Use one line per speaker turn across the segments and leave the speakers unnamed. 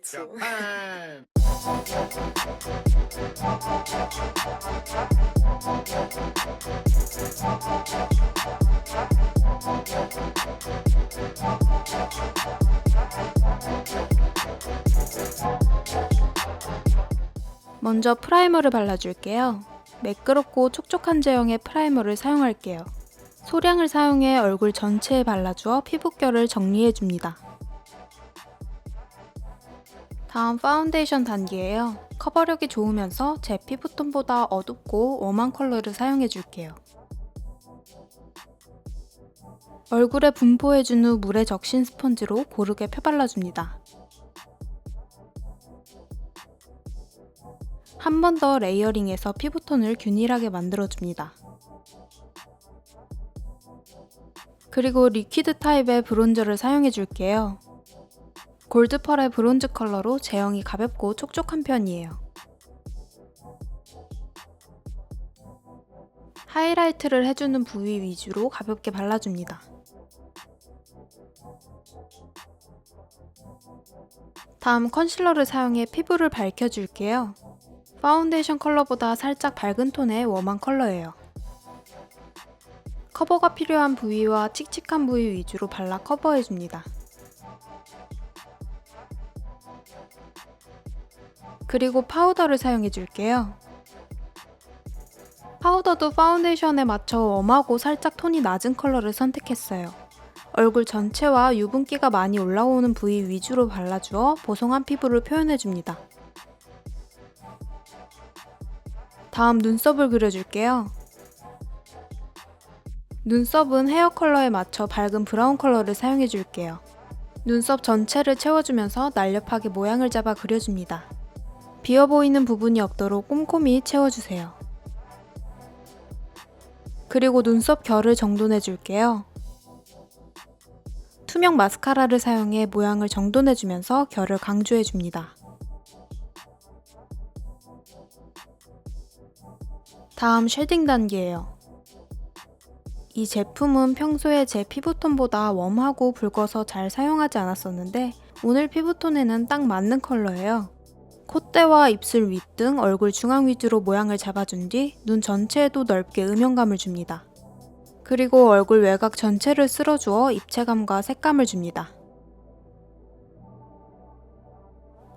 zu.
Japan.
먼저 프라이머를 발라줄게요. 매끄럽고 촉촉한 제형의 프라이머를 사용할게요. 소량을 사용해 얼굴 전체에 발라주어 피부결을 정리해줍니다. 다음 파운데이션 단계예요. 커버력이 좋으면서 제 피부톤보다 어둡고 웜한 컬러를 사용해줄게요. 얼굴에 분포해준 후 물에 적신 스펀지로 고르게 펴발라줍니다. 한 번 더 레이어링해서 피부톤을 균일하게 만들어줍니다. 그리고 리퀴드 타입의 브론저를 사용해줄게요. 골드펄의 브론즈 컬러로 제형이 가볍고 촉촉한 편이에요. 하이라이트를 해주는 부위 위주로 가볍게 발라줍니다. 다음 컨실러를 사용해 피부를 밝혀줄게요. 파운데이션 컬러보다 살짝 밝은 톤의 웜한 컬러예요. 커버가 필요한 부위와 칙칙한 부위 위주로 발라 커버해줍니다. 그리고 파우더를 사용해줄게요. 파우더도 파운데이션에 맞춰 웜하고 살짝 톤이 낮은 컬러를 선택했어요. 얼굴 전체와 유분기가 많이 올라오는 부위 위주로 발라주어 보송한 피부를 표현해줍니다. 다음 눈썹을 그려줄게요. 눈썹은 헤어 컬러에 맞춰 밝은 브라운 컬러를 사용해줄게요. 눈썹 전체를 채워주면서 날렵하게 모양을 잡아 그려줍니다. 비어 보이는 부분이 없도록 꼼꼼히 채워주세요. 그리고 눈썹 결을 정돈해줄게요. 투명 마스카라를 사용해 모양을 정돈해주면서 결을 강조해줍니다. 다음 쉐딩 단계예요. 이 제품은 평소에 제 피부톤보다 웜하고 붉어서 잘 사용하지 않았었는데 오늘 피부톤에는 딱 맞는 컬러예요. 콧대와 입술 윗 등 얼굴 중앙 위주로 모양을 잡아준 뒤 눈 전체에도 넓게 음영감을 줍니다. 그리고 얼굴 외곽 전체를 쓸어주어 입체감과 색감을 줍니다.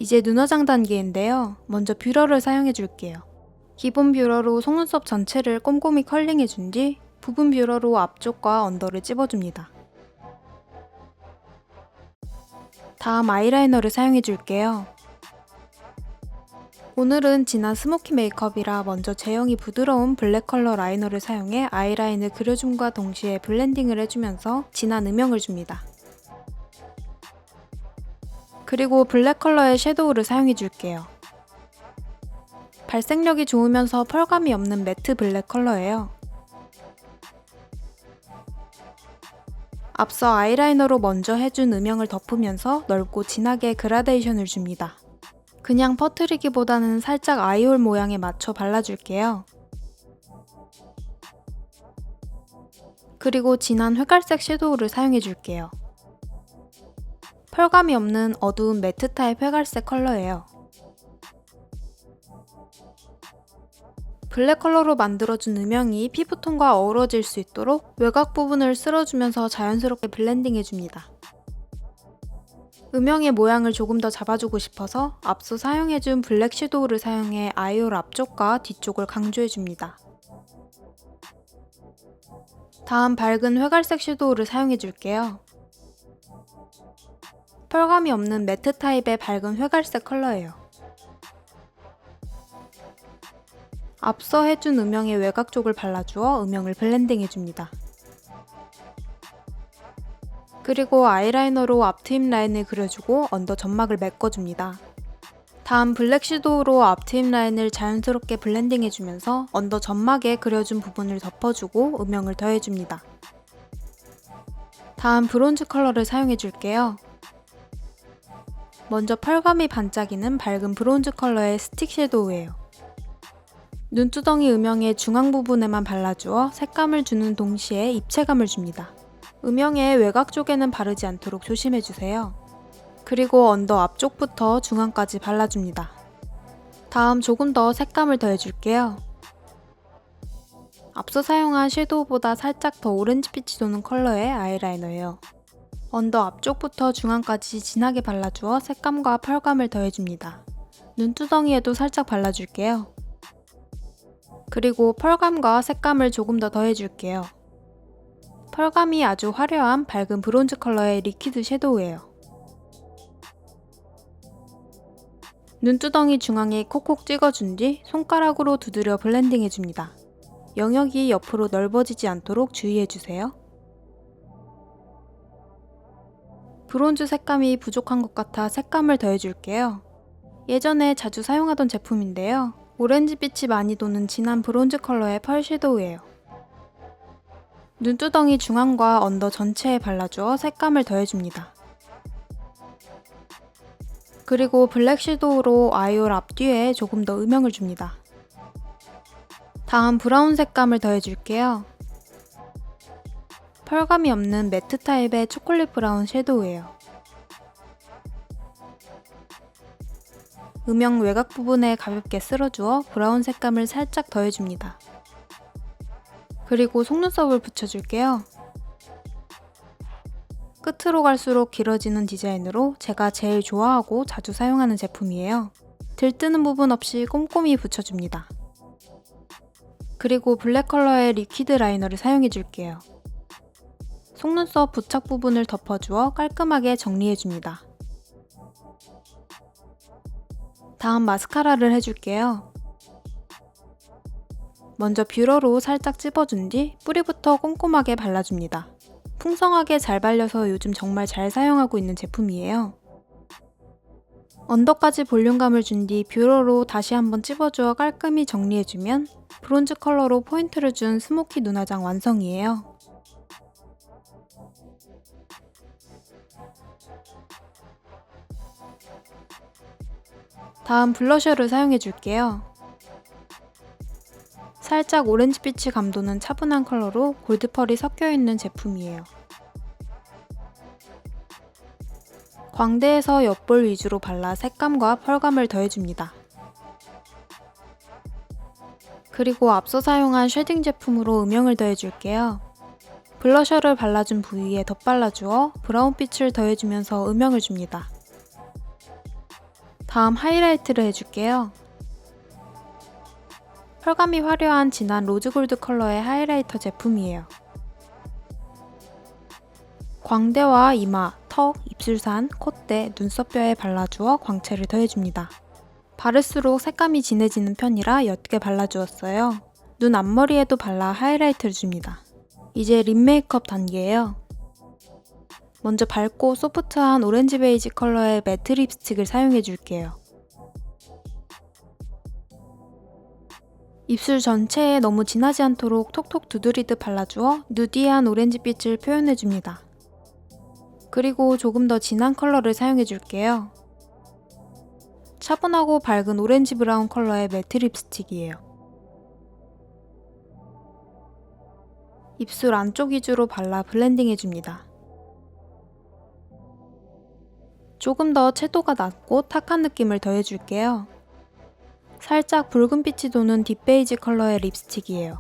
이제 눈화장 단계인데요. 먼저 뷰러를 사용해줄게요. 기본 뷰러로 속눈썹 전체를 꼼꼼히 컬링해준 뒤 부분 뷰러로 앞쪽과 언더를 찝어줍니다. 다음 아이라이너를 사용해줄게요. 오늘은 진한 스모키 메이크업이라 먼저 제형이 부드러운 블랙 컬러 라이너를 사용해 아이라인을 그려줌과 동시에 블렌딩을 해주면서 진한 음영을 줍니다. 그리고 블랙 컬러의 섀도우를 사용해줄게요. 발색력이 좋으면서 펄감이 없는 매트 블랙 컬러예요. 앞서 아이라이너로 먼저 해준 음영을 덮으면서 넓고 진하게 그라데이션을 줍니다. 그냥 퍼트리기보다는 살짝 아이홀 모양에 맞춰 발라줄게요. 그리고 진한 회갈색 섀도우를 사용해줄게요. 펄감이 없는 어두운 매트 타입 회갈색 컬러예요. 블랙 컬러로 만들어준 음영이 피부톤과 어우러질 수 있도록 외곽 부분을 쓸어주면서 자연스럽게 블렌딩해줍니다. 음영의 모양을 조금 더 잡아주고 싶어서 앞서 사용해준 블랙 섀도우를 사용해 아이홀 앞쪽과 뒤쪽을 강조해줍니다. 다음 밝은 회갈색 섀도우를 사용해줄게요. 펄감이 없는 매트 타입의 밝은 회갈색 컬러예요. 앞서 해준 음영의 외곽 쪽을 발라주어 음영을 블렌딩해줍니다. 그리고 아이라이너로 앞트임 라인을 그려주고 언더 점막을 메꿔줍니다. 다음 블랙 섀도우로 앞트임 라인을 자연스럽게 블렌딩해주면서 언더 점막에 그려준 부분을 덮어주고 음영을 더해줍니다. 다음 브론즈 컬러를 사용해줄게요. 먼저 펄감이 반짝이는 밝은 브론즈 컬러의 스틱 섀도우예요. 눈두덩이 음영의 중앙 부분에만 발라주어 색감을 주는 동시에 입체감을 줍니다. 음영의 외곽 쪽에는 바르지 않도록 조심해주세요. 그리고 언더 앞쪽부터 중앙까지 발라줍니다. 다음 조금 더 색감을 더해줄게요. 앞서 사용한 섀도우보다 살짝 더 오렌지빛이 도는 컬러의 아이라이너예요. 언더 앞쪽부터 중앙까지 진하게 발라주어 색감과 펄감을 더해줍니다. 눈두덩이에도 살짝 발라줄게요. 그리고 펄감과 색감을 조금 더 더해줄게요. 펄감이 아주 화려한 밝은 브론즈 컬러의 리퀴드 섀도우예요. 눈두덩이 중앙에 콕콕 찍어준 뒤 손가락으로 두드려 블렌딩 해줍니다. 영역이 옆으로 넓어지지 않도록 주의해주세요. 브론즈 색감이 부족한 것 같아 색감을 더해줄게요. 예전에 자주 사용하던 제품인데요. 오렌지빛이 많이 도는 진한 브론즈 컬러의 펄 섀도우예요. 눈두덩이 중앙과 언더 전체에 발라주어 색감을 더해줍니다. 그리고 블랙 섀도우로 아이홀 앞뒤에 조금 더 음영을 줍니다. 다음 브라운 색감을 더해줄게요. 펄감이 없는 매트 타입의 초콜릿 브라운 섀도우예요. 음영 외곽 부분에 가볍게 쓸어주어 브라운 색감을 살짝 더해줍니다. 그리고 속눈썹을 붙여줄게요. 끝으로 갈수록 길어지는 디자인으로 제가 제일 좋아하고 자주 사용하는 제품이에요. 들뜨는 부분 없이 꼼꼼히 붙여줍니다. 그리고 블랙 컬러의 리퀴드 라이너를 사용해줄게요. 속눈썹 부착 부분을 덮어주어 깔끔하게 정리해줍니다. 다음 마스카라를 해줄게요. 먼저 뷰러로 살짝 찝어준 뒤 뿌리부터 꼼꼼하게 발라줍니다. 풍성하게 잘 발려서 요즘 정말 잘 사용하고 있는 제품이에요. 언더까지 볼륨감을 준 뒤 뷰러로 다시 한번 찝어주어 깔끔히 정리해주면 브론즈 컬러로 포인트를 준 스모키 눈화장 완성이에요. 다음 블러셔를 사용해줄게요. 살짝 오렌지빛이 감도는 차분한 컬러로 골드펄이 섞여있는 제품이에요. 광대에서 옆볼 위주로 발라 색감과 펄감을 더해줍니다. 그리고 앞서 사용한 쉐딩 제품으로 음영을 더해줄게요. 블러셔를 발라준 부위에 덧발라주어 브라운빛을 더해주면서 음영을 줍니다. 다음 하이라이트를 해줄게요. 펄감이 화려한 진한 로즈골드 컬러의 하이라이터 제품이에요. 광대와 이마, 턱, 입술산, 콧대, 눈썹뼈에 발라주어 광채를 더해줍니다. 바를수록 색감이 진해지는 편이라 옅게 발라주었어요. 눈 앞머리에도 발라 하이라이트를 줍니다. 이제 립 메이크업 단계예요. 먼저 밝고 소프트한 오렌지 베이지 컬러의 매트 립스틱을 사용해줄게요. 입술 전체에 너무 진하지 않도록 톡톡 두드리듯 발라주어 누디한 오렌지빛을 표현해줍니다. 그리고 조금 더 진한 컬러를 사용해줄게요. 차분하고 밝은 오렌지 브라운 컬러의 매트 립스틱이에요. 입술 안쪽 위주로 발라 블렌딩 해줍니다. 조금 더 채도가 낮고 탁한 느낌을 더해줄게요. 살짝 붉은빛이 도는 딥베이지 컬러의 립스틱이에요.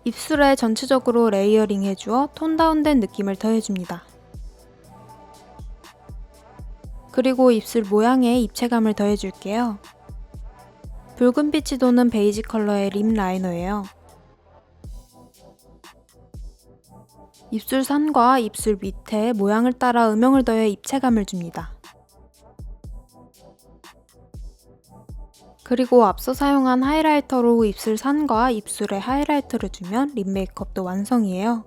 입술에 전체적으로 레이어링 해주어 톤 다운된 느낌을 더해줍니다. 그리고 입술 모양에 입체감을 더해줄게요. 붉은빛이 도는 베이지 컬러의 립 라이너예요. 입술 산과 입술 밑에 모양을 따라 음영을 더해 입체감을 줍니다. 그리고 앞서 사용한 하이라이터로 입술 산과 입술에 하이라이터를 주면 립 메이크업도 완성이에요.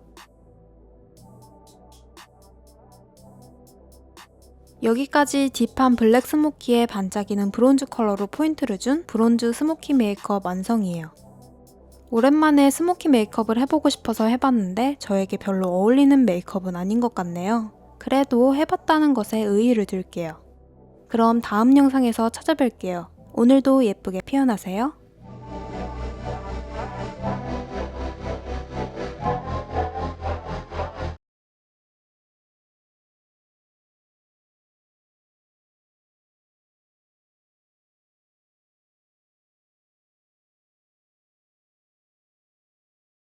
여기까지 딥한 블랙 스모키에 반짝이는 브론즈 컬러로 포인트를 준 브론즈 스모키 메이크업 완성이에요. 오랜만에 스모키 메이크업을 해보고 싶어서 해봤는데 저에게 별로 어울리는 메이크업은 아닌 것 같네요. 그래도 해봤다는 것에 의의를 둘게요. 그럼 다음 영상에서 찾아뵐게요. 오늘도 예쁘게 피어나세요.